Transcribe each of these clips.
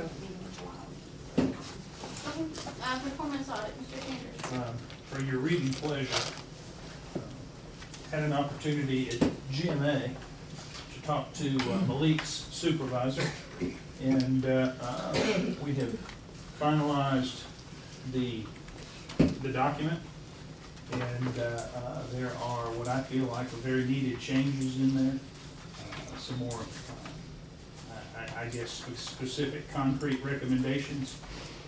second meeting in July. Okay, performance audit, Mr. Sanders. For your reading pleasure, had an opportunity at GMA to talk to Malik's supervisor, and we have finalized the document, and there are what I feel like are very needed changes in there. Some more, I guess, specific concrete recommendations,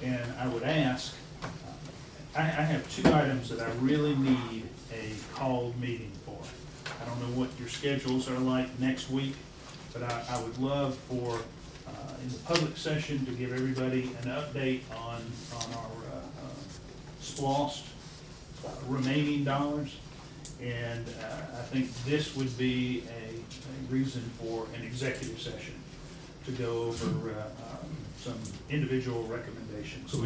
and I would ask, I have two items that I really need a called meeting for. I don't know what your schedules are like next week, but I would love for, in the public session, to give everybody an update on our SPLOST remaining dollars. And I think this would be a reason for an executive session to go over some individual recommendations. So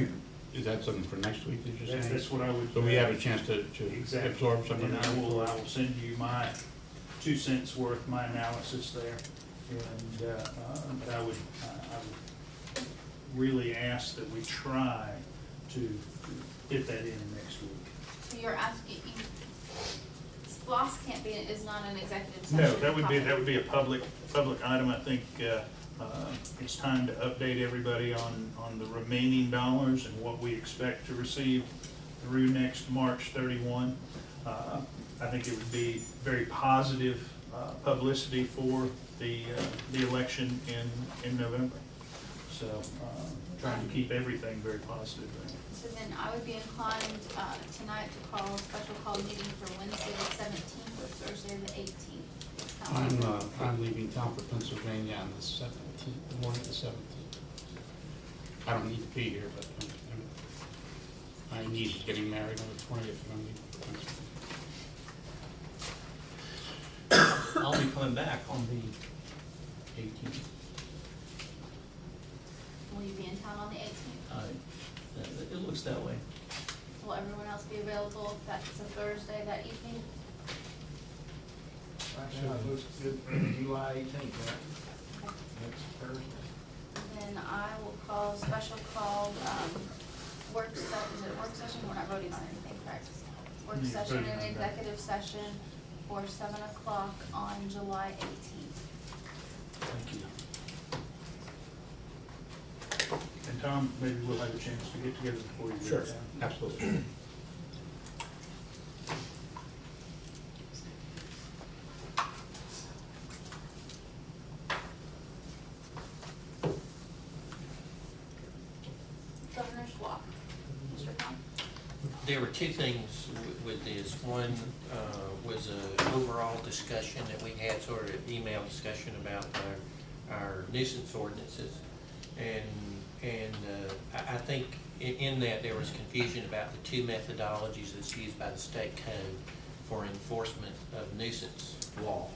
is that something for next week, did you say? That's what I would. So we have a chance to Exactly. absorb some of And that? I will send you my 2 cents worth, my analysis there. And but I would really ask that we try to get that in next week. So you're asking, SPLOST can't be, is not an executive session. No, that would be a public item. I think it's time to update everybody on the remaining dollars and what we expect to receive through next March 31. I think it would be very positive publicity for the election in November. So trying to keep everything very positive there. So then I would be inclined tonight to call a special call meeting for Wednesday the 17th or Thursday the 18th. I'm leaving town for Pennsylvania on the 17th, the morning of the 17th. I don't need to be here, but my niece is getting married on the 20th, and I'm leaving for Pennsylvania. I'll be coming back on the 18th. Will you be in town on the 18th? It looks that way. Will everyone else be available if that's a Thursday that evening? Right now, it looks good for July 18th, right? Next Thursday. Then I will call a special call, work session, we're not voting on anything, correct? Work Yeah, session voting and on that. executive session for 7 o'clock on July 18th. Thank you. And Tom, maybe we'll have a chance to get together before you Sure, get down. absolutely. Governor's Walk. Mr. Tom? There were two things with this. One was an overall discussion that we had, sort of email discussion about our nuisance ordinances. And I think in that there was confusion about the two methodologies that's used by the state code for enforcement of nuisance law.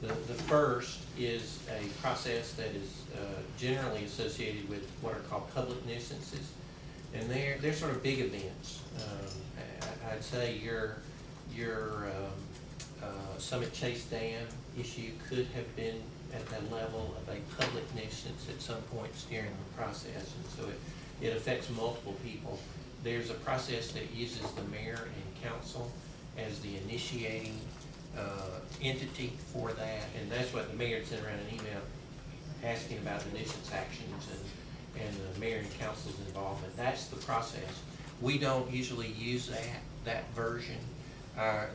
The first is a process that is generally associated with what are called public nuisances. And they're sort of big events. I'd say your Summit Chase Dam issue could have been at the level of a public nuisance at some points during the process, and so it affects multiple people. There's a process that uses the mayor and council as the initiating entity for that, and that's what the mayor sent around an email asking about the nuisance actions and the mayor and council's involvement. That's the process. We don't usually use that version.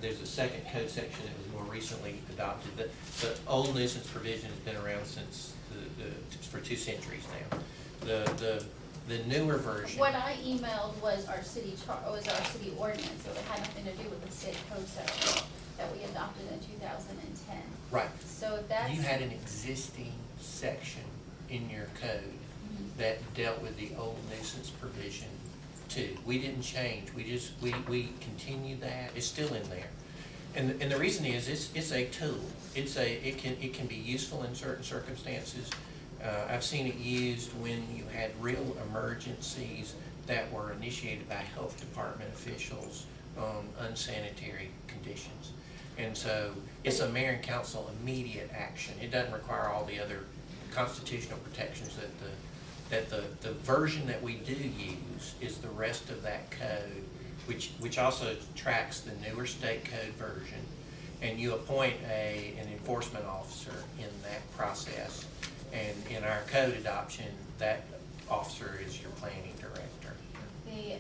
There's a second code section that was more recently adopted. The old nuisance provision has been around since for 2 centuries now. The newer version. What I emailed was our city ordinance, so it had nothing to do with the state code section that we adopted in 2010. Right. So that's. You had an existing section in your code that dealt with the old nuisance provision too. We didn't change. We continued that. It's still in there. And the reason is it's a tool. It can be useful in certain circumstances. I've seen it used when you had real emergencies that were initiated by health department officials on unsanitary conditions. And so it's a mayor and council immediate action. It doesn't require all the other constitutional protections that the that the version that we do use is the rest of that code, which also tracks the newer state code version. And you appoint an enforcement officer in that process. And in our code adoption, that officer is your planning director. The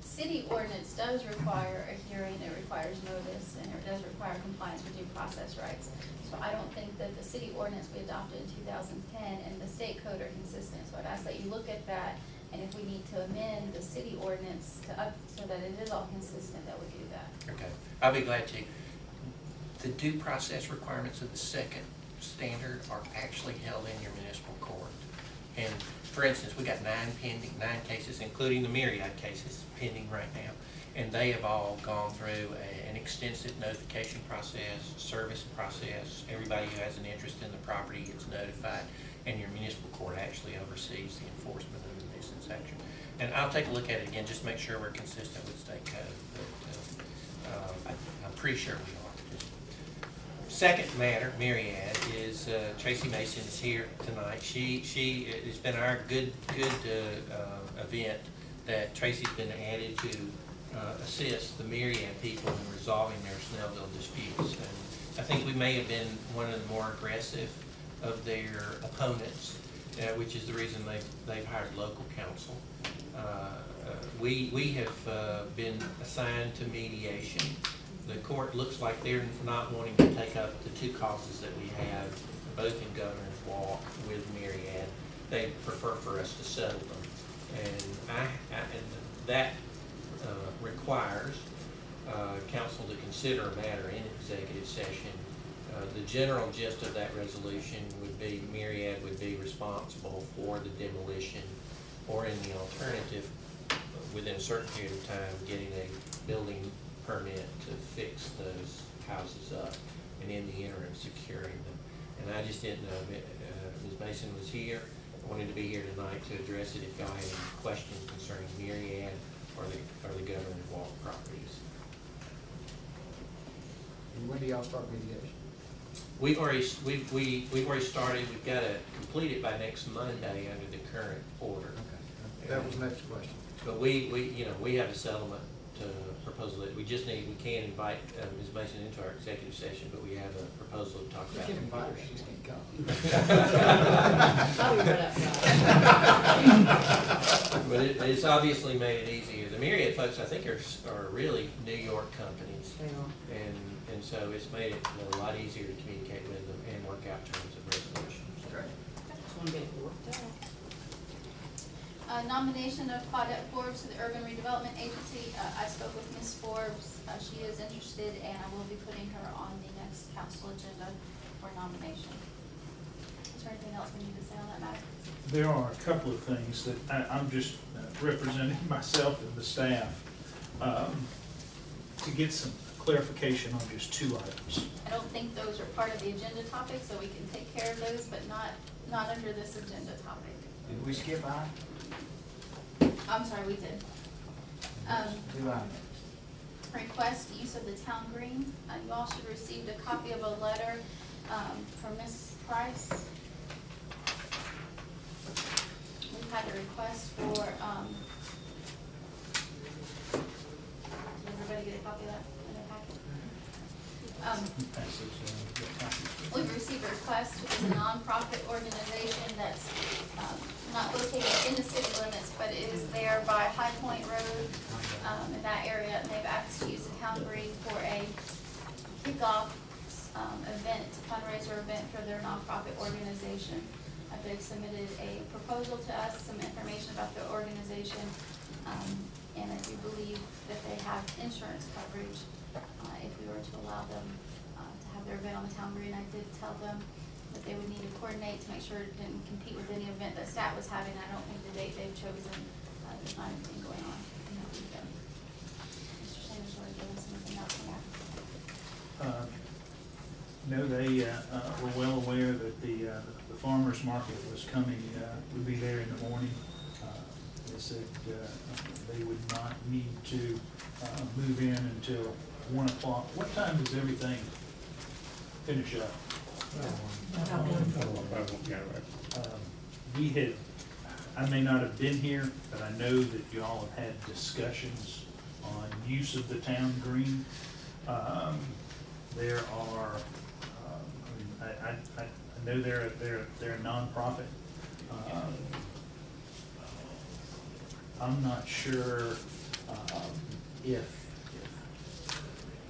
city ordinance does require a hearing, it requires notice, and it does require compliance with due process rights. So I don't think that the city ordinance we adopted in 2010 and the state code are consistent. So I'd ask that you look at that, and if we need to amend the city ordinance so that it is all consistent, that we do that. Okay, I'll be glad to. The due process requirements of the second standard are actually held in your municipal court. And for instance, we got 9 cases, including the myriad cases pending right now. And they have all gone through an extensive notification process, service process. Everybody who has an interest in the property gets notified, and your municipal court actually oversees the enforcement of the nuisance action. And I'll take a look at it again, just to make sure we're consistent with state code. But I'm pretty sure we are. Second matter, myriad, is Tracy Mason is here tonight. It's been our good event that Tracy's been added to assist the myriad people in resolving their Snellville disputes. And I think we may have been one of the more aggressive of their opponents, which is the reason they've hired local counsel. We have been assigned to mediation. The court looks like they're not wanting to take up the 2 causes that we have, both in Governor's Walk with Myriad. They prefer for us to settle them. And that requires council to consider a matter in executive session. The general gist of that resolution would be Myriad would be responsible for the demolition, or in the alternative, within a certain period of time, getting a building permit to fix those houses up, and in the interim securing them. And I just didn't know, Ms. Mason was here, wanted to be here tonight to address it if y'all had any questions concerning Myriad or the Governor's Walk properties. And when do y'all start mediation? We've already started. We've got to complete it by next Monday under the current order. Okay, that was the next question. But we have a settlement proposal that we can't invite Ms. Mason into our executive session, but we have a proposal to talk You about. can invite her, she just can't come. But it's obviously made it easier. The Myriad folks, I think, are really New York companies. And so it's made it a lot easier to communicate with them and work out terms of resolution. Great. Just want to get it worked out. Nomination of Claudette Forbes to the Urban Redevelopment Agency. I spoke with Ms. Forbes. She is interested, and I will be putting her on the next council agenda for nomination. Is there anything else we need to say on that matter? There are a couple of things that I'm just representing myself and the staff to get some clarification on just 2 items. I don't think those are part of the agenda topic, so we can take care of those, but not under this agenda topic. Did we skip I? I'm sorry, we did. Do I? Request use of the town green. You all should have received a copy of a letter from Ms. Price. We've had a request for, did everybody get a copy of that in their packet? We've received a request, which is a nonprofit organization that's not located in the city limits, but it is there by High Point Road, in that area, and they've asked to use the town green for a kickoff event, fundraiser event for their nonprofit organization. They've submitted a proposal to us, some information about their organization, and I do believe that they have insurance coverage if we were to allow them to have their event on the town green. I did tell them that they would need to coordinate to make sure it didn't compete with any event that STAT was having. I don't think the date they've chosen, there's not anything going on in that weekend. Mr. Sanders, want to give us anything else on that? No, they were well aware that the farmer's market was coming, would be there in the morning. They said they would not need to move in until 1 o'clock. What time does everything finish up? We had I may not have been here, but I know that you all have had discussions on use of the town green. There are, I know they're a nonprofit. I'm not sure if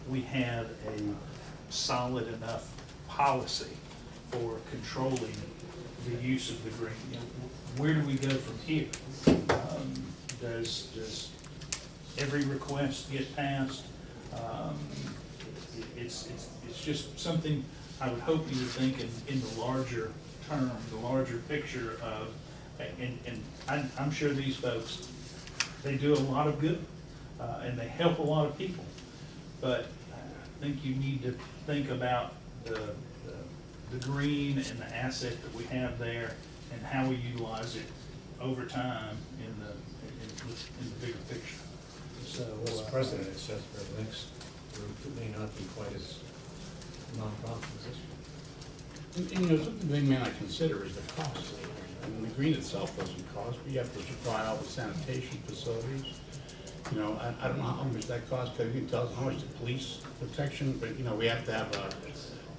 we have a solid enough policy for controlling the use of the green. You know, where do we go from here? Does every request get passed? It's just something I would hope you would think in the larger term, the larger picture of, and I'm sure these folks, they do a lot of good, and they help a lot of people. But I think you need to think about the green and the asset that we have there and how we utilize it over time in the bigger picture. So, Mr. President, it says for the next group that may not be quite as nonprofit as this one. And, you know, something they may not consider is the cost. I mean, the green itself doesn't cost, but you have to supply all the sanitation facilities. You know, I don't know how much that costs, because you can tell us how much the police protection, but, you know, we have to have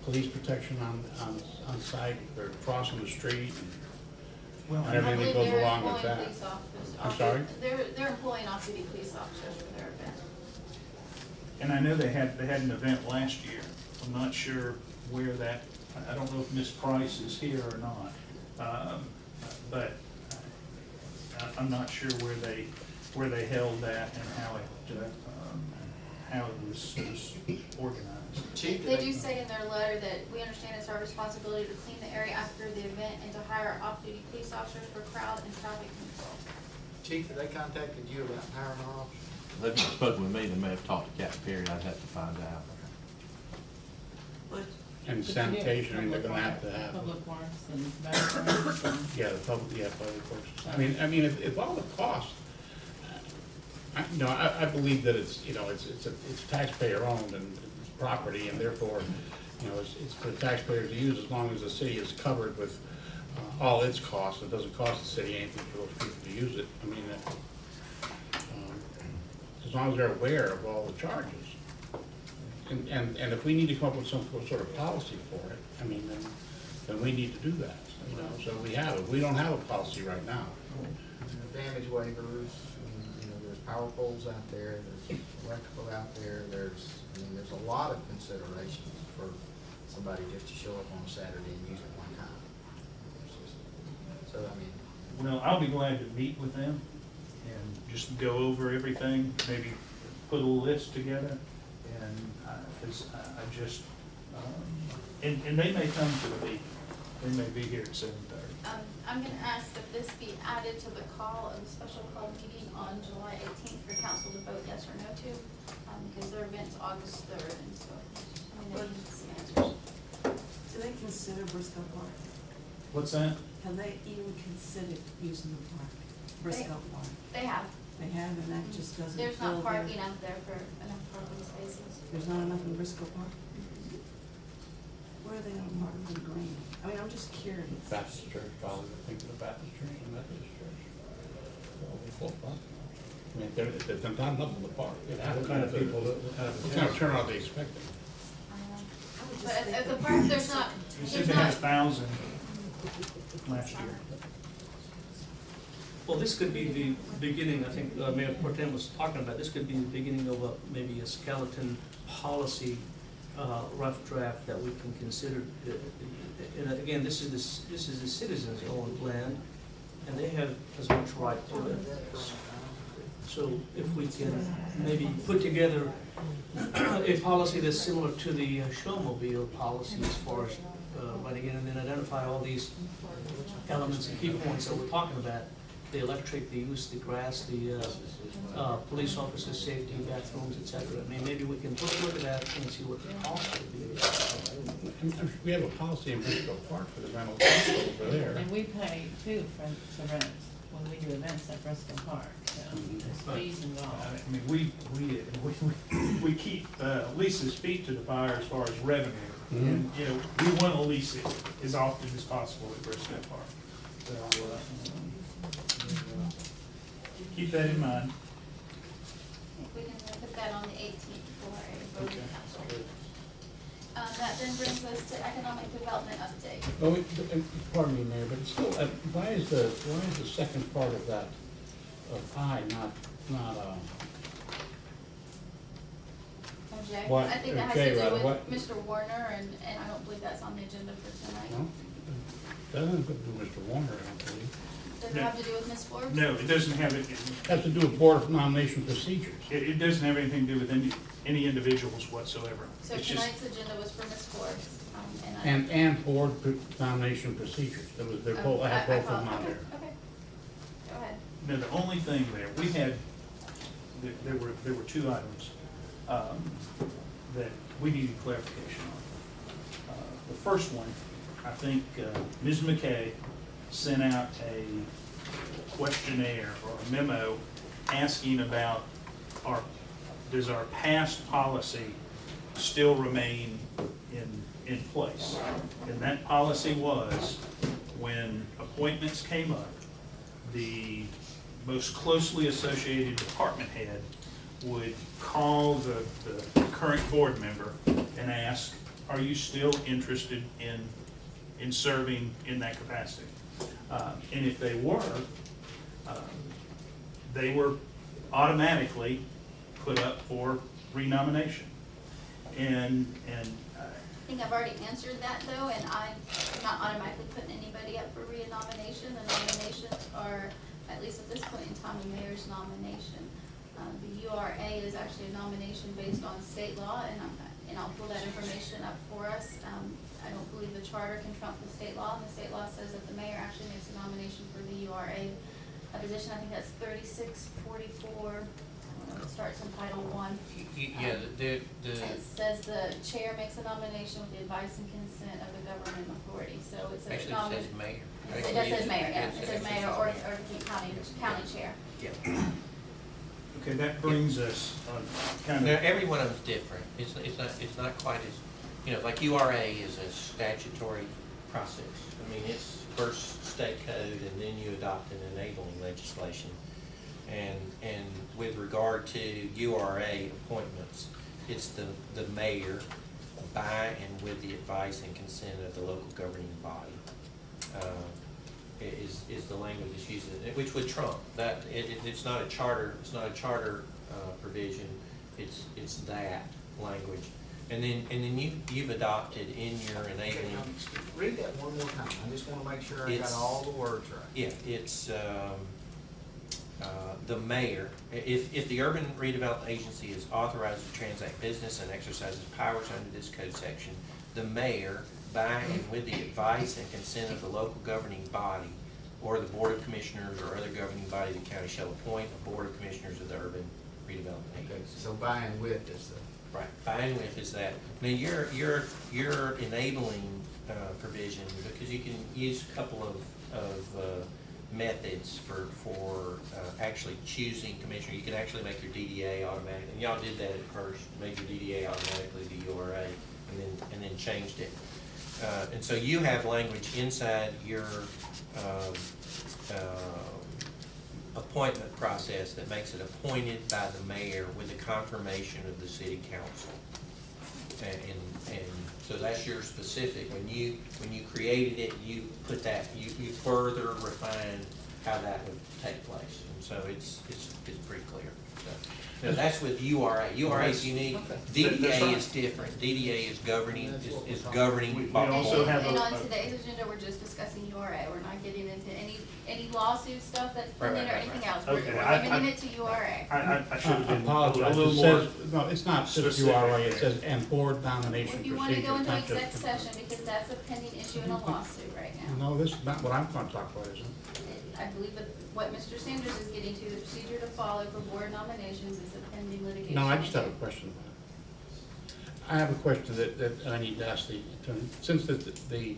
police protection on site, or crossing the street, well, and everything that goes along with I that. believe they're employing police officers. I'm sorry? They're employing off-duty police officers for their event. and I know they had an event last year. I'm not sure where that, I don't know if Ms. Price is here or not. But I'm not sure where they held that and how it was organized. Chief, They do say in their letter that we understand it's our responsibility to clean the area after the event and to hire off-duty police officers for crowd and traffic control. Chief, have they contacted you about hiring an officer? They've not spoken with me, they may have talked to Captain Perry, I'd have to find out. And But you sanitation, I mean, they're gonna have to have. Public works and bathrooms and. Yeah, the public works. I mean, if all the costs, I believe that it's, you know, it's taxpayer owned and it's property, and therefore, you know, it's for the taxpayers to use as long as the city is covered with all its costs. It doesn't cost the city anything for those people to use it. I mean, as long as they're aware of all the charges. And if we need to come up with some sort of policy for it, I mean, then we need to do that, you know, so we have it. We don't have a policy right now. Damage waivers, you know, there's power poles out there, there's electrical out there, there's a lot of considerations for somebody just to show up on a Saturday and use it one time. So, I mean. Well, I'll be glad to meet with them and just go over everything, maybe put a list together. And because I just, and they may come to the meeting. They may be here at 7:30. I'm gonna ask that this be added to the call of a special call meeting on July 18th for council to vote yes or no to, because their event's August 3rd, and so, I mean, they need some answers. Do they consider Briscoe Park? What's that? Have they even considered using the park, Briscoe Park? They have. They have, and that just doesn't There's fill not their- parking out there for enough parking spaces. There's not enough in Briscoe Park? Where are they gonna park the green? I mean, I'm just curious. Baptist church, probably, I think of the Baptist church and Methodist church. They'll be full parking. I mean, there's not enough in the park. What kind of people, What kind of turnout are they expecting? I would just But think at the that- park, there's not, You said there's they had not, 1,000 last year. Well, this could be the beginning, I think Mayor Pro Tem was talking about, this could be the beginning of maybe a skeleton policy, rough draft that we can consider. And again, this is the citizens' owned land, and they have as much right to it. So if we can maybe put together a policy that's similar to the showmobile policy as far as running in, and then identify all these elements and key points that we're talking about: the electric, the use, the grass, the police officer safety, bathrooms, et cetera. I mean, maybe we can take a look at that and see what the cost would be. We have a policy in Briscoe Park for the rental over there. And we pay too for rent when we do events at Bristol Park, so there's fees involved. I mean, we keep Lisa's feet to the fire as far as revenue. And, you know, we want to lease it as often as possible at Briscoe Park. So, keep that in mind. We can put that on the 18th for a voting Okay. council. That then brings us to economic development update. Oh, pardon me, Mayor, but it's still, why is the second part of that, of I, not, Jay. What- I think that has Jay, to do rather, with what- Mr. Warner, and I don't believe that's on the agenda for tonight. no? That doesn't have to do with Mr. Warner, I don't believe. Does it No. have to do with Ms. Forbes? No, it doesn't have, It has to do with Board of Nomination Procedures. it doesn't have anything to do with any individuals whatsoever. So It's just, tonight's agenda was for Ms. Forbes, and I. And Board Nomination Procedures. They're both, I have both of them on there. Okay, go ahead. no, the only thing there, we had, there were two items that we needed clarification on. The first one, I think Ms. McKay sent out a questionnaire or a memo asking about does our past policy still remain in place? And that policy was, when appointments came up, the most closely associated department head would call the current board member and ask, are you still interested in serving in that capacity? And if they were automatically put up for renomination. And I think I've already answered that though, and I'm not automatically putting anybody up for re-nomination. The nominations are, at least at this point in time, the mayor's nomination. The URA is actually a nomination based on state law, and I'll pull that information up for us. I don't believe the charter can trump the state law, and the state law says that the mayor actually makes a nomination for the URA position. I think that's 3644. I don't know, it starts in Title I. Yeah, the, It says the chair makes a nomination with the advice and consent of the governing authority, so it's a actually it nomination. says mayor. It does says mayor, yeah, it says mayor or the county chair. Yeah. okay, that brings us kind Now, of, every one of them's different. It's not quite as, like URA is a statutory process. I mean, it's first state code and then you adopt an enabling legislation. And with regard to URA appointments, it's the mayor by and with the advice and consent of the local governing body. Is the language that's used, which would trump that. It's not a charter. It's not a charter provision. It's that language. And then you've adopted in your enabling. Read that one more time, I just wanna make sure I got It's- all the words right. Yeah, it's the mayor. If the urban redevelopment agency is authorized to transact business and exercises powers under this code section, the mayor, by and with the advice and consent of the local governing body or the board of commissioners or other governing body of the county, shall appoint a board of commissioners of the urban redevelopment Okay, agency. so by and with is the. Right, by and with is that. Now, your enabling provision, because you can use a couple of methods for actually choosing commissioner. You can actually make your DDA automatic, and y'all did that at first, made your DDA automatically the URA, and then changed it. And so you have language inside your appointment process that makes it appointed by the mayor with the confirmation of the city council. And so that's your specific, when you created it, you put that, you further refined how that would take place. And so it's pretty clear. So, now that's with URA. URA is unique. Okay. DDA is different. DDA is governing, is governing. We also have And a- on today's agenda, we're just discussing URA, we're not getting into any lawsuit stuff that's pending or Right. anything else. Okay, We're limiting it to URA. I should have I been a apologize. little It more. says, no, it's not just specific URA, it there. says, and board nomination If you procedures. wanna go into not just- exec session, because that's a pending issue in a lawsuit right now. No, this is not what I'm gonna talk about, is it? I believe that what Mr. Sanders is getting to, the procedure to follow for board nominations is a pending litigation. No, I just have a question about it. I have a question that I need to ask the attorney. Since the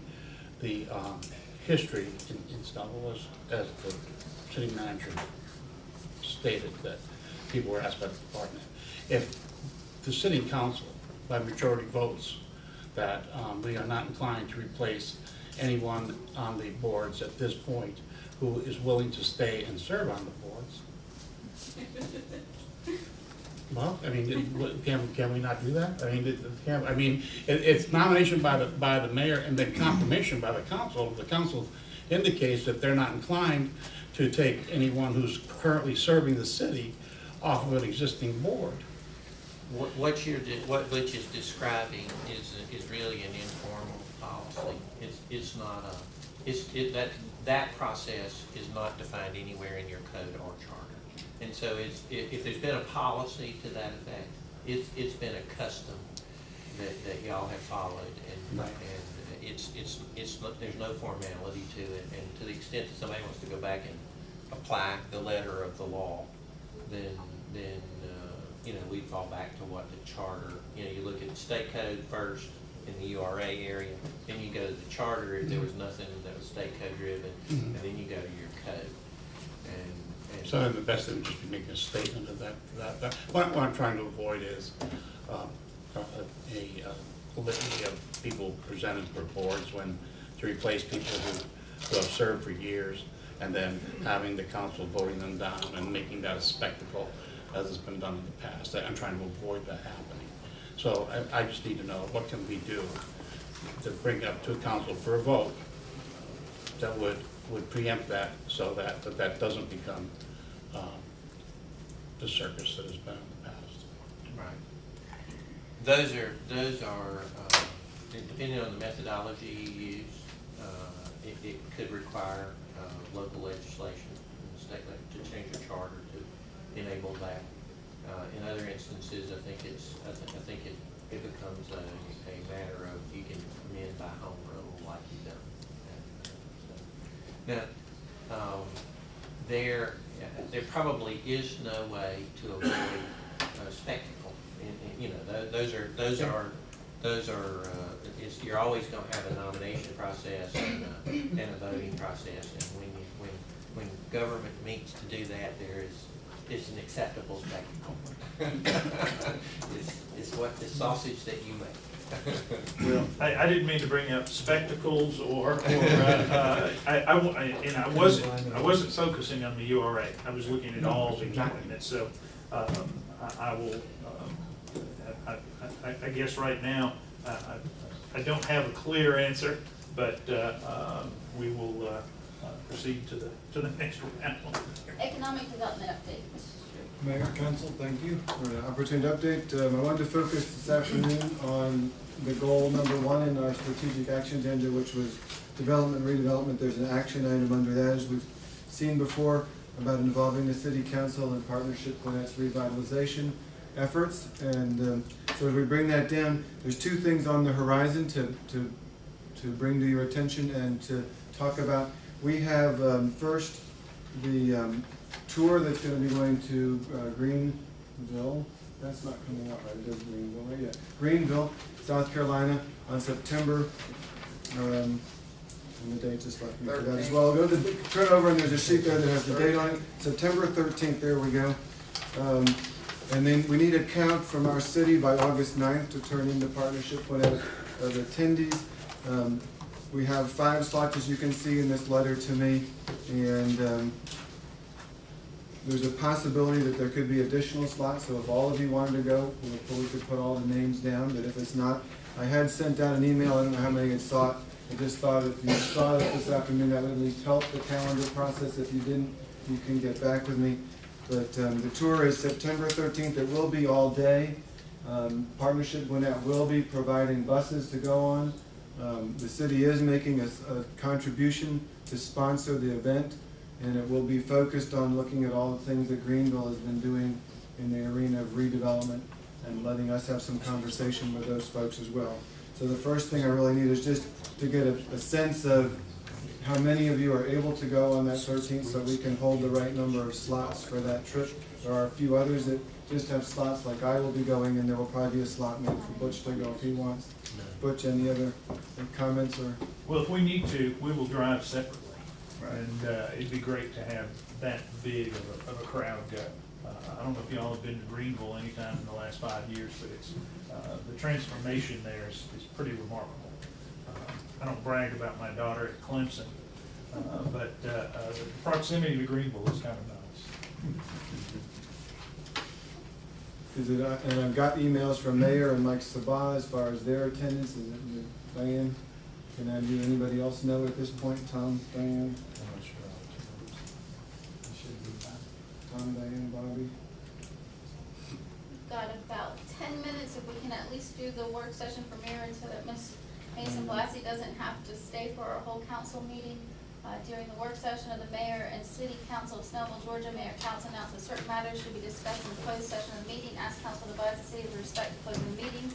history in Snellville was, as the city manager stated, that people were asked by the department, if the city council, by majority votes, that we are not inclined to replace anyone on the boards at this point who is willing to stay and serve on the boards, Well, I mean, can we not do that? I mean, it's nomination by the mayor and then confirmation by the council. The council indicates that they're not inclined to take anyone who's currently serving the city off of an existing board. What Butch is describing is really an informal policy. It's not that process is not defined anywhere in your code or charter. And so if there's been a policy to that effect, it's been a custom that y'all have followed, and there's no formality to it. And to the extent that somebody wants to go back and apply the letter of the law, then we'd fall back to what the charter. You look at the state code first in the URA area, then you go to the charter if there was nothing that was state code driven, and then you go to your code. And So in the best interest to make a statement of that. What I'm trying to avoid is a litany of people presented for boards to replace people who have served for years, and then having the council voting them down and making that a spectacle as has been done in the past. I'm trying to avoid that happening. So I just need to know, what can we do to bring it up to council for a vote that would preempt that, so that doesn't become the circus that has been in the past. Right. Those are depending on the methodology you use, it could require local legislation in the state to change a charter to enable that. In other instances, I think it becomes a matter of you can amend by home rule like you've done. Now, there probably is no way to avoid spectacle. Those are you're always going to have a nomination process and a voting process, and when government meets to do that, it's an acceptable spectacle. It's what the sausage that you make. Well, I didn't mean to bring up spectacles I wasn't focusing on the URA. I was looking at all the documents. So I will. I guess right now I don't have a clear answer, but we will proceed to the next round. Economic development update. Mayor, Council, thank you for the opportunity to update. I wanted to focus this afternoon on the goal number 1 in our strategic action agenda, which was development and redevelopment. There's an action item under that, as we've seen before, about involving the City Council in partnership with its revitalization efforts. And so as we bring that down, there's 2 things on the horizon to bring to your attention and to talk about. We have first the tour that's going to be going to Greenville. That's not coming out right. It is Greenville, right? Yeah. Greenville, South Carolina, on September. And the date just left me for that as well. Go to turn over, and there's a sheet there that has the date on it. September 13th. There we go. And then we need a count from our city by August 9th to turn into partnership with attendees. We have 5 slots, as you can see in this letter to me, and there's a possibility that there could be additional slots, so if all of you wanted to go, we could put all the names down, but if it's not, I had sent out an email, I don't know how many had saw it. I just thought if you saw it this afternoon, that would at least help the calendar process. If you didn't, you can get back with me. But the tour is September 13th. It will be all day. Partnership Gwinnett will be providing buses to go on. The city is making a contribution to sponsor the event, and it will be focused on looking at all the things that Greenville has been doing in the arena of redevelopment and letting us have some conversation with those folks as well. So the first thing I really need is just to get a sense of how many of you are able to go on that 13th, so we can hold the right number of slots for that trip. There are a few others that just have slots, like I will be going, and there will probably be a slot made for Butch to go if he wants. Butch, any other comments or? Well, if we need to, we will drive separately. And it'd be great to have that big of a crowd go. I don't know if y'all have been to Greenville anytime in the last 5 years, but it's the transformation there is pretty remarkable. I don't brag about my daughter at Clemson, but the proximity to Greenville is kind of nice. Is it, and I've got emails from Mayor and Mike Sabah as far as their attendance. Is it Diane? Can I do anybody else know at this point? Tom, Diane? I'm not sure how it turns. It should be fine. Tom, Diane, Bobby? We've got about 10 minutes if we can at least do the work session for Mayor so that Ms. Mason Blassie doesn't have to stay for our whole council meeting. During the work session of the Mayor and City Council of Snellville, Georgia, Mayor Council announced that certain matters should be discussed in the closed session of the meeting. Ask council to advise the city with respect to closing the meeting.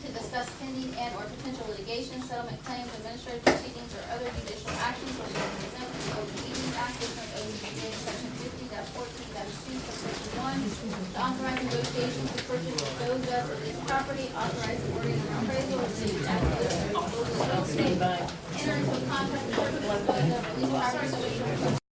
To discuss pending and or potential litigation, settlement claims, administrative proceedings, or other judicial actions which are exempt from the Open Meetings Act, pursuant to OCGA section 50.14-2, subsection 1, to authorize negotiations to purchase, dispose of, or lease property, authorize the wording of appraisal, or city acquisition, disposal of real estate, enter into a contract to purchase, dispose of, or lease property, subject to